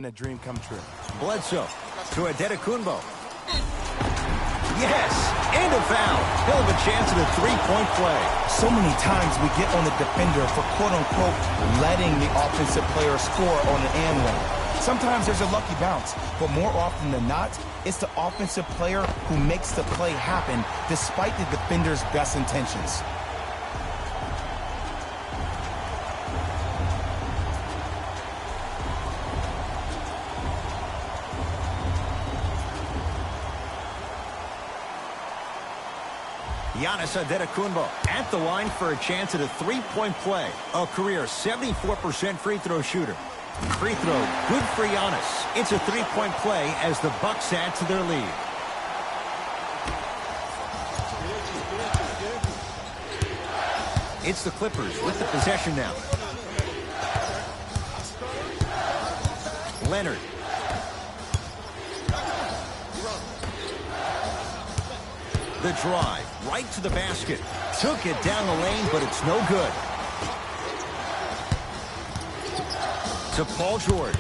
A dream come true. Bledsoe to Adetokunbo. Yes, and a foul. He'll have a chance at a three-point play. So many times we get on the defender for quote-unquote letting the offensive player score on an and one. Sometimes there's a lucky bounce, but more often than not, it's the offensive player who makes the play happen despite the defender's best intentions. Giannis Adetokunbo at the line for a chance at a three-point play. A career 74% free throw shooter. Free throw, good for Giannis. It's a three-point play as the Bucks add to their lead. It's the Clippers with the possession now. Leonard. The drive, right to the basket. Took it down the lane, but it's no good. To Paul George.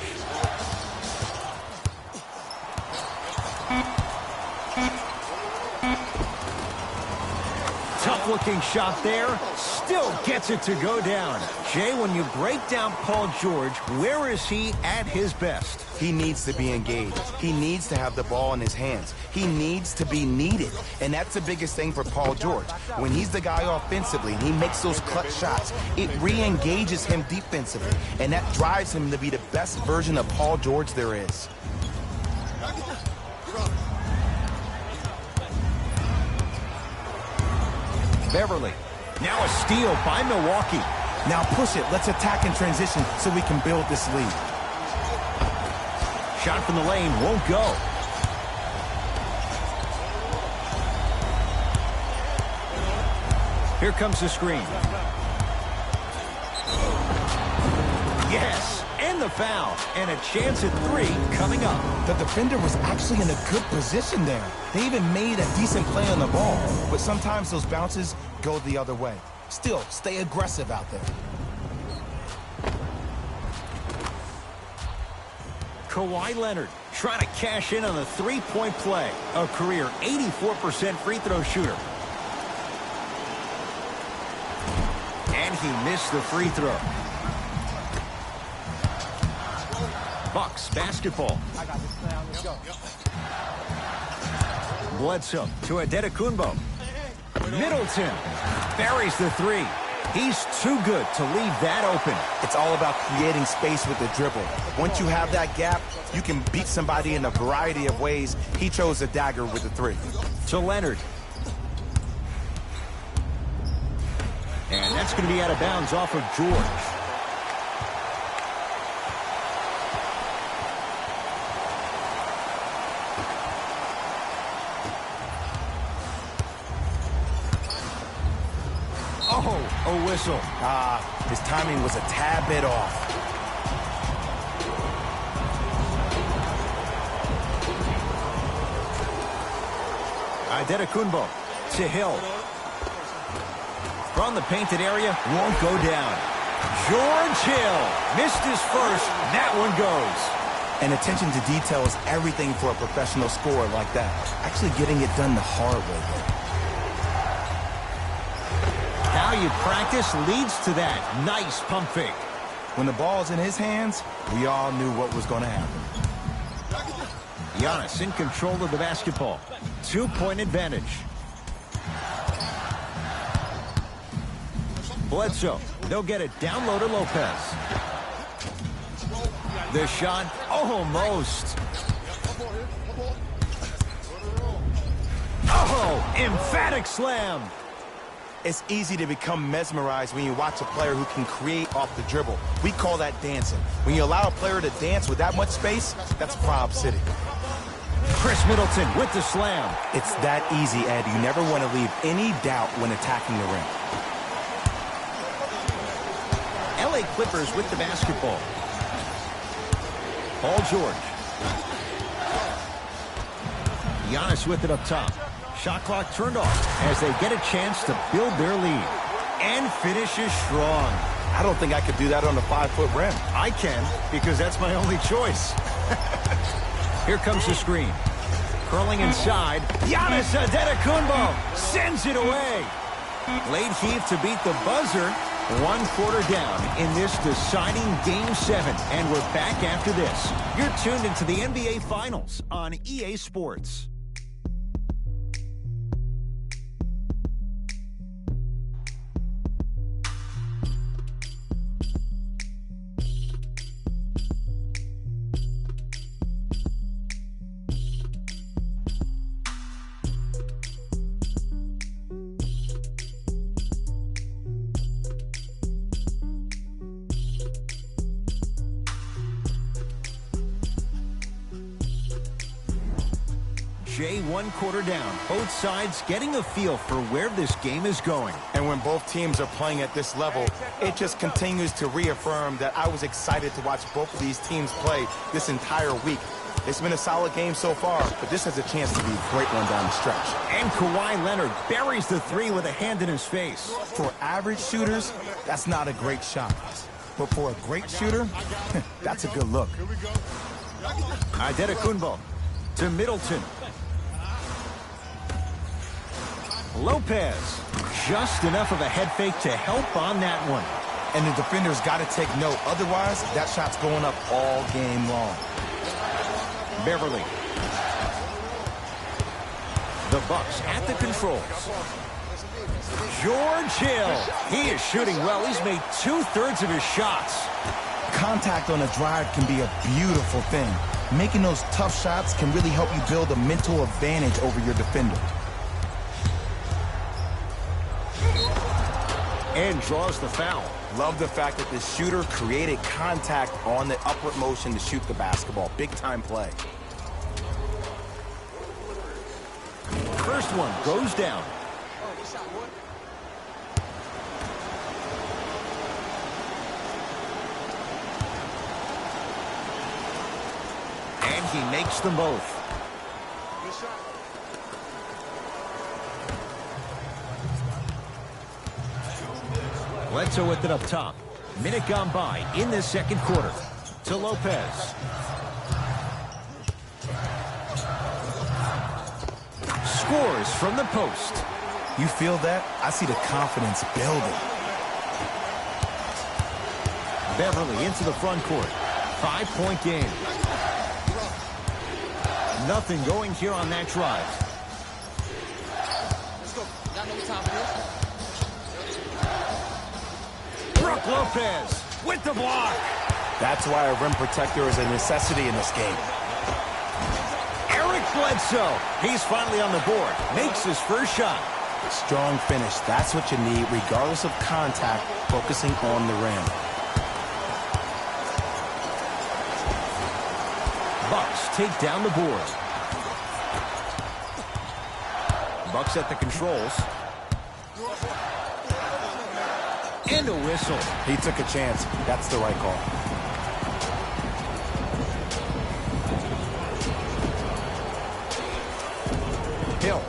Tough-looking shot there. Still gets it to go down. Jay, when you break down Paul George, where is he at his best? He needs to be engaged. He needs to have the ball in his hands. He needs to be needed. And that's the biggest thing for Paul George. When he's the guy offensively and he makes those clutch shots, it re-engages him defensively. And that drives him to be the best version of Paul George there is. Beverly. Now a steal by Milwaukee. Now push it. Let's attack in transition so we can build this lead. Shot from the lane won't go. Here comes the screen. Yes, and the foul. And a chance at three coming up. The defender was actually in a good position there. They even made a decent play on the ball. But sometimes those bounces go the other way. Still, stay aggressive out there. Kawhi Leonard trying to cash in on a three-point play. A career 84% free throw shooter. And he missed the free throw. Bucks basketball. Bledsoe to Adetokunbo. Middleton buries the three. He's too good to leave that open. It's all about creating space with the dribble. Once you have that gap, you can beat somebody in a variety of ways. He chose a dagger with the three. To Leonard. And that's going to be out of bounds off of George. Oh, a whistle. His timing was a tad bit off. Adetokunbo to Hill. From the painted area, won't go down. George Hill missed his first. That one goes. And attention to detail is everything for a professional scorer like that. Actually getting it done the hard way there. How you practice leads to that. Nice pump fake. When the ball's in his hands, we all knew what was going to happen. Giannis in control of the basketball. Two-point advantage. Bledsoe. They'll get it down low to Lopez. The shot almost. Oh, emphatic slam. It's easy to become mesmerized when you watch a player who can create off the dribble. We call that dancing. When you allow a player to dance with that much space, that's Prob City. Chris Middleton with the slam. It's that easy, Ed. You never want to leave any doubt when attacking the rim. LA Clippers with the basketball. Paul George. Giannis with it up top. Shot clock turned off as they get a chance to build their lead. And finishes strong. I don't think I could do that on a 5-foot rim. I can, because that's my only choice. Here comes the screen. Curling inside. Giannis Antetokounmpo sends it away. Late heave to beat the buzzer. 1 quarter down in this deciding Game 7. And we're back after this. You're tuned into the NBA Finals on EA Sports. Jay, 1 quarter down. Both sides getting a feel for where this game is going. And when both teams are playing at this level, it just continues to reaffirm that I was excited to watch both of these teams play this entire week. It's been a solid game so far, but this has a chance to be a great one down the stretch. And Kawhi Leonard buries the 3 with a hand in his face. For average shooters, that's not a great shot. But for a great shooter, that's a good look. Antetokounmpo to Middleton. Lopez, just enough of a head fake to help on that one. And the defender's got to take note. Otherwise, that shot's going up all game long. Beverly. The Bucks at the controls. George Hill. He is shooting well. He's made 2/3 of his shots. Contact on a drive can be a beautiful thing. Making those tough shots can really help you build a mental advantage over your defender. And draws the foul. Love the fact that the shooter created contact on the upward motion to shoot the basketball. Big time play. First one goes down. And he makes them both. Bledsoe with it up top. Minute gone by in this second quarter. To Lopez. Scores from the post. You feel that? I see the confidence building. Beverly into the front court. 5-point game. Nothing going here on that drive. Let's go. Got no time for this. Brook Lopez with the block. That's why a rim protector is a necessity in this game. Eric Bledsoe. He's finally on the board. Makes his first shot. Strong finish. That's what you need, regardless of contact, focusing on the rim. Bucks take down the board. Bucks at the controls. And a whistle. He took a chance. That's the right call. Hill.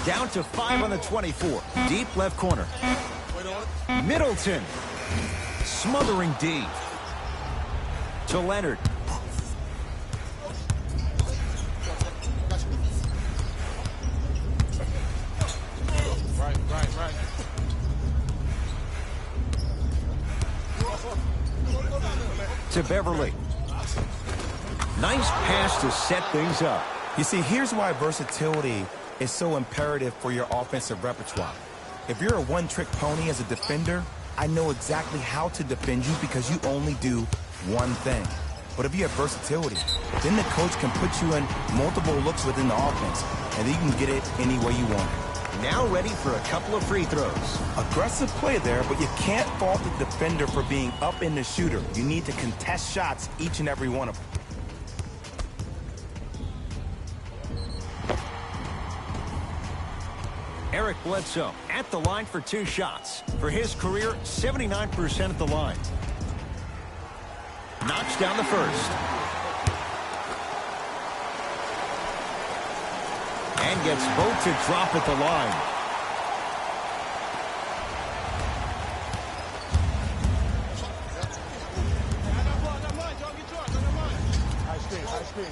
Down to 5 on the 24. Deep left corner. Middleton. Smothering D. To Leonard. Right. To Beverly. Nice pass to set things up. You see, here's why versatility is so imperative for your offensive repertoire. If you're a one-trick pony as a defender, I know exactly how to defend you because you only do one thing. But if you have versatility, then the coach can put you in multiple looks within the offense, and then you can get it any way you want it. Now ready for a couple of free throws. Aggressive play there, but you can't fault the defender for being up in the shooter. You need to contest shots, each and every one of them. Eric Bledsoe at the line for 2 shots. For his career, 79% at the line. Knocks down the first. And gets both to drop at the line. High screen.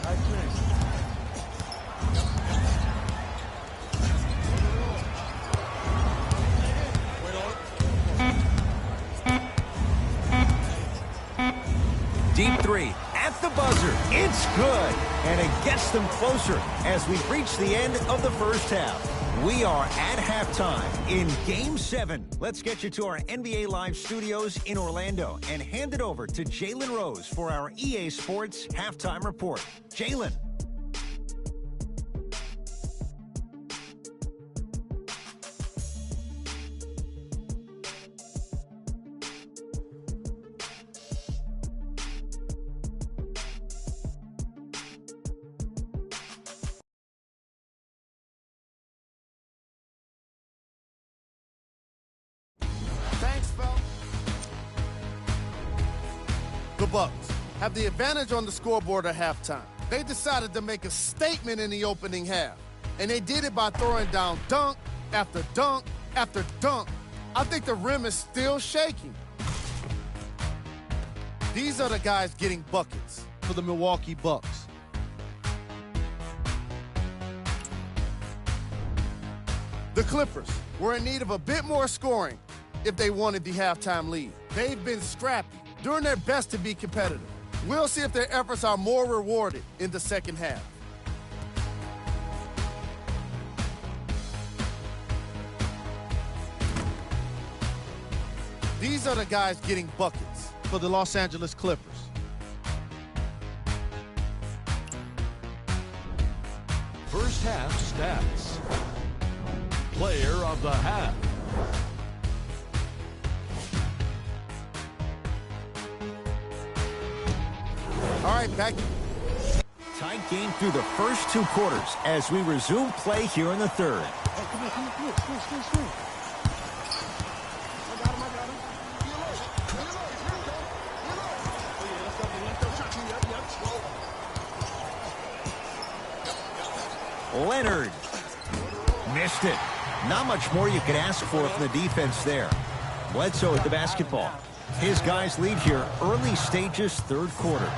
Deep three at the buzzer. It's good. And it gets them closer as we reach the end of the first half. We are at halftime in Game 7. Let's get you to our NBA Live studios in Orlando and hand it over to Jalen Rose for our EA Sports Halftime Report. Jalen. The Bucks have the advantage on the scoreboard at halftime. They decided to make a statement in the opening half, and they did it by throwing down dunk after dunk after dunk. I think the rim is still shaking. These are the guys getting buckets for the Milwaukee Bucks. The Clippers were in need of a bit more scoring if they wanted the halftime lead. They've been scrappy, doing their best to be competitive. We'll see if their efforts are more rewarded in the second half. These are the guys getting buckets for the Los Angeles Clippers. First half stats. Player of the half. All right, back. Tight game through the first 2 quarters as we resume play here in the third. Leonard. Missed it. Not much more you could ask for from the defense there. Bledsoe with the basketball. His guys lead here early stages third quarter.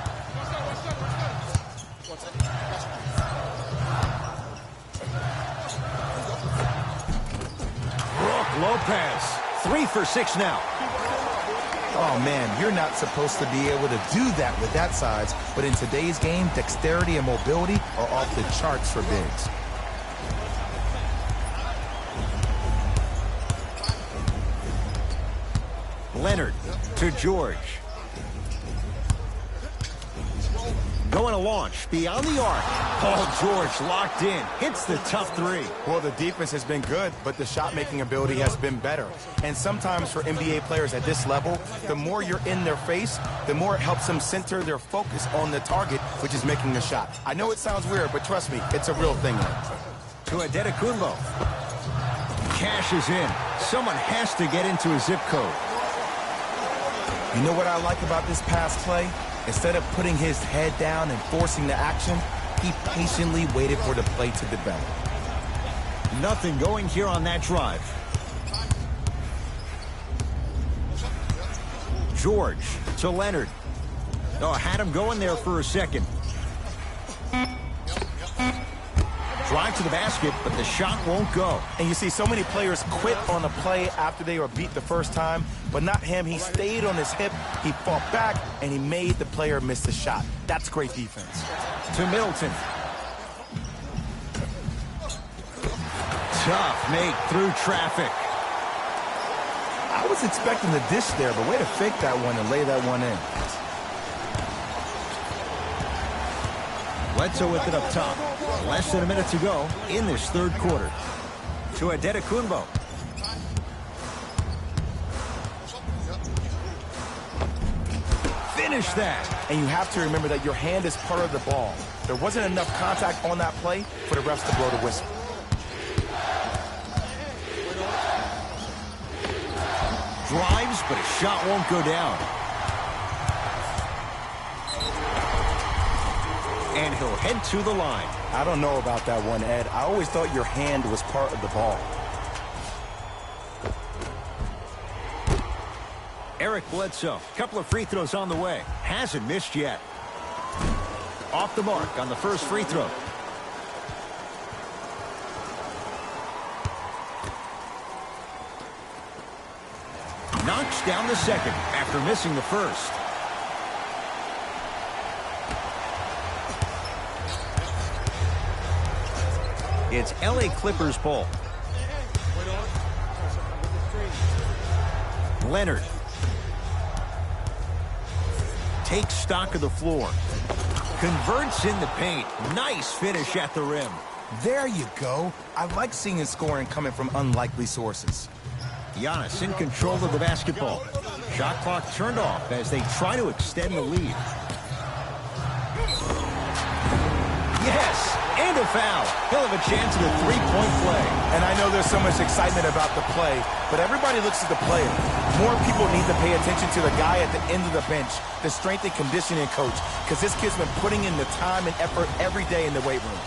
Brook Lopez. 3 for 6 now. Oh, man, you're not supposed to be able to do that with that size, but in today's game, dexterity and mobility are off the charts for bigs. Leonard to George. Going to launch beyond the arc. Oh, George locked in. Hits the tough 3. Well, the defense has been good, but the shot-making ability has been better. And sometimes for NBA players at this level, the more you're in their face, the more it helps them center their focus on the target, which is making a shot. I know it sounds weird, but trust me, it's a real thing. To Adetokunbo. Cashes in. Someone has to get into a zip code. You know what I like about this pass play? Instead of putting his head down and forcing the action, he patiently waited for the play to develop. Nothing going here on that drive. George to Leonard. Oh, had him going there for a second. Drive to the basket, but the shot won't go. And you see so many players quit on a play after they were beat the first time, but not him. He stayed on his hip, he fought back, and he made the player miss the shot. That's great defense. To Middleton. Tough make through traffic. I was expecting the dish there, but way to fake that one and lay that one in. Bledsoe with it up top. Less than a minute to go in this third quarter. To Adetokunbo. Finish that. And you have to remember that your hand is part of the ball. There wasn't enough contact on that play for the refs to blow the whistle. Drives, but his shot won't go down. And he'll head to the line. I don't know about that one, Ed. I always thought your hand was part of the ball. Eric Bledsoe, couple of free throws on the way. Hasn't missed yet. Off the mark on the first free throw. Knocks down the second after missing the first. It's LA Clippers ball. Leonard takes stock of the floor. Converts in the paint. Nice finish at the rim. There you go. I like seeing his scoring coming from unlikely sources. Giannis in control of the basketball. Shot clock turned off as they try to extend the lead. Yes, and a foul. He'll have a chance at a three-point play. And I know there's so much excitement about the play, but everybody looks at the player. More people need to pay attention to the guy at the end of the bench, the strength and conditioning coach, because this kid's been putting in the time and effort every day in the weight room.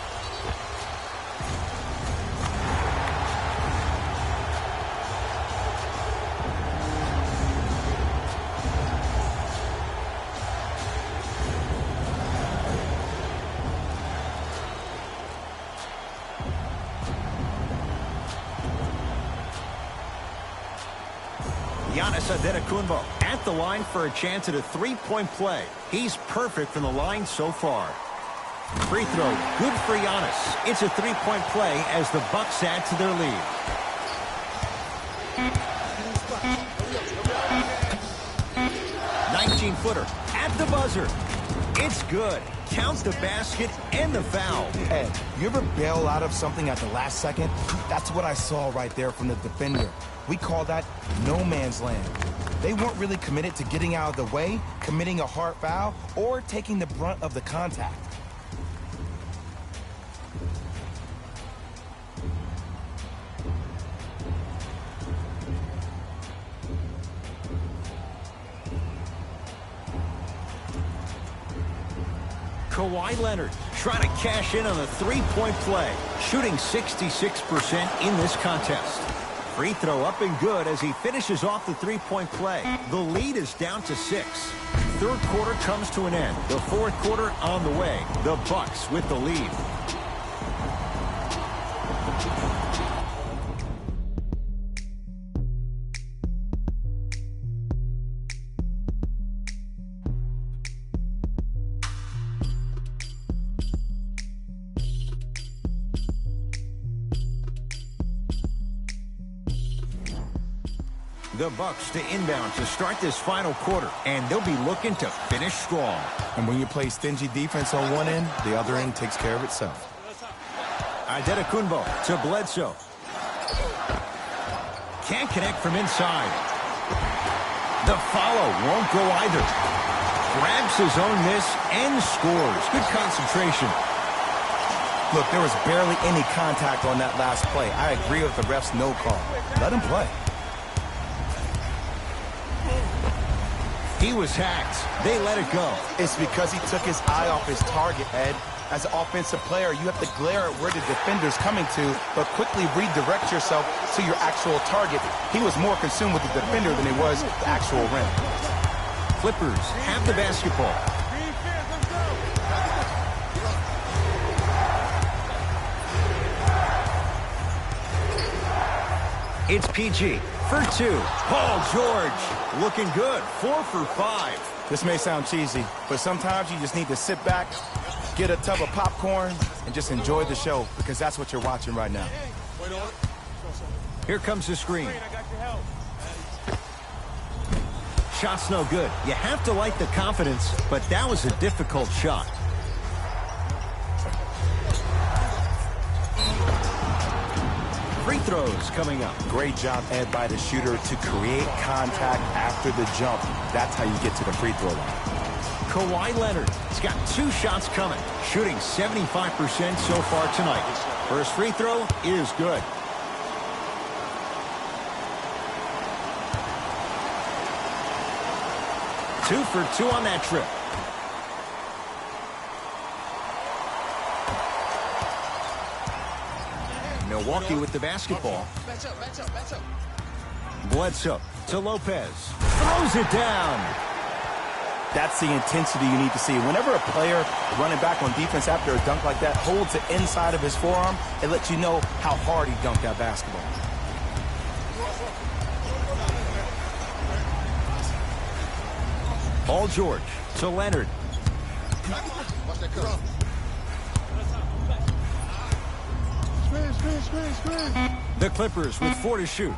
Giannis Antetokounmpo at the line for a chance at a three-point play. He's perfect from the line so far. Free throw, good for Giannis. It's a three-point play as the Bucks add to their lead. Footer at the buzzer. It's good. Counts the basket and the foul. Ed, you ever bail out of something at the last second? That's what I saw right there from the defender. We call that no man's land. They weren't really committed to getting out of the way, committing a hard foul, or taking the brunt of the contact. Kawhi Leonard trying to cash in on a three-point play, shooting 66% in this contest. Free throw up and good as he finishes off the three-point play. The lead is down to 6. Third quarter comes to an end. The fourth quarter on the way. The Bucks with the lead. The Bucks to inbound to start this final quarter, and they'll be looking to finish strong. And when you play stingy defense on one end, the other end takes care of itself. Antetokounmpo to Bledsoe. Can't connect from inside. The follow won't go either. Grabs his own miss and scores. Good concentration. Look, there was barely any contact on that last play. I agree with the ref's no call. Let him play. He was hacked. They let it go. It's because he took his eye off his target, Ed. As an offensive player, you have to glare at where the defender's coming to, but quickly redirect yourself to your actual target. He was more consumed with the defender than he was the actual rim. Clippers have the basketball. It's PG for 2. Paul George looking good. 4 for 5. This may sound cheesy, but sometimes you just need to sit back, get a tub of popcorn, and just enjoy the show, because that's what you're watching right now. Here comes the screen. Shot's no good. You have to like the confidence, but that was a difficult shot. Free throws coming up. Great job, Ed, by the shooter to create contact after the jump. That's how you get to the free throw line. Kawhi Leonard has got 2 shots coming, shooting 75% so far tonight. First free throw is good. Two for 2 on that trip. Milwaukee with the basketball. Match up, match up, match up. Bledsoe to Lopez. Throws it down. That's the intensity you need to see. Whenever a player running back on defense after a dunk like that holds the inside of his forearm, it lets you know how hard he dunked that basketball. Paul George to Leonard. The Clippers with 4 to shoot.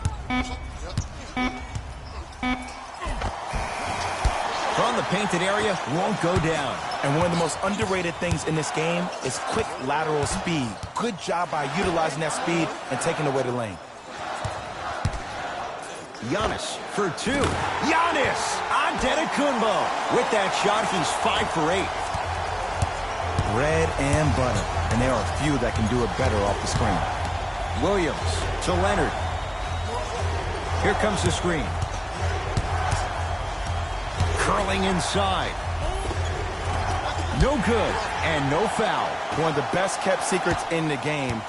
From the painted area, won't go down. And one of the most underrated things in this game is quick lateral speed. Good job by utilizing that speed and taking away the lane. Giannis for 2. Giannis Antetokounmpo. With that shot, he's 5 for 8. Bread and butter. And there are few that can do it better off the screen. Williams to Leonard. Here comes the screen. Curling inside. No good, and no foul. One of the best kept secrets in the game.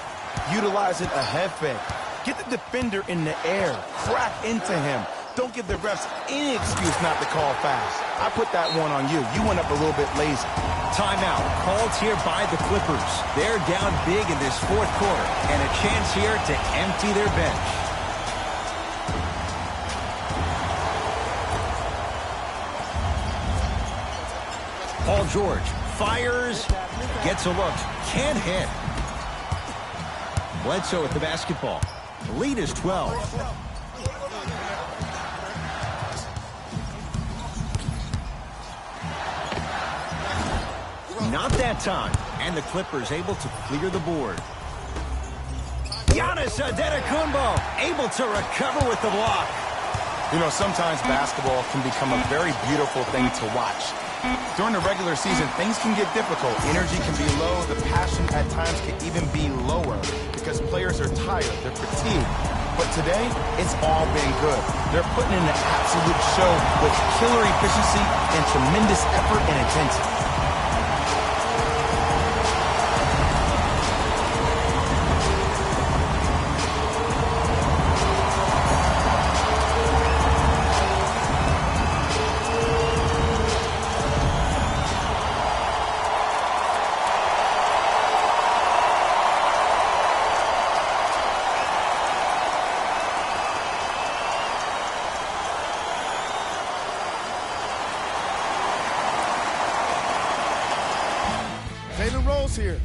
Utilizing a head fake. Get the defender in the air. Crack into him. Don't give the refs any excuse not to call fouls. I put that one on you. You went up a little bit lazy. Timeout called here by the Clippers. They're down big in this fourth quarter, and a chance here to empty their bench. Paul George fires, gets a look, can't hit. Bledsoe with the basketball. The lead is 12. Not that time. And the Clippers able to clear the board. Giannis Antetokounmpo able to recover with the block. You know, sometimes basketball can become a very beautiful thing to watch. During the regular season, things can get difficult. Energy can be low. The passion at times can even be lower because players are tired. They're fatigued. But today, it's all been good. They're putting in an absolute show with killer efficiency and tremendous effort and intensity. Jalen Rose here.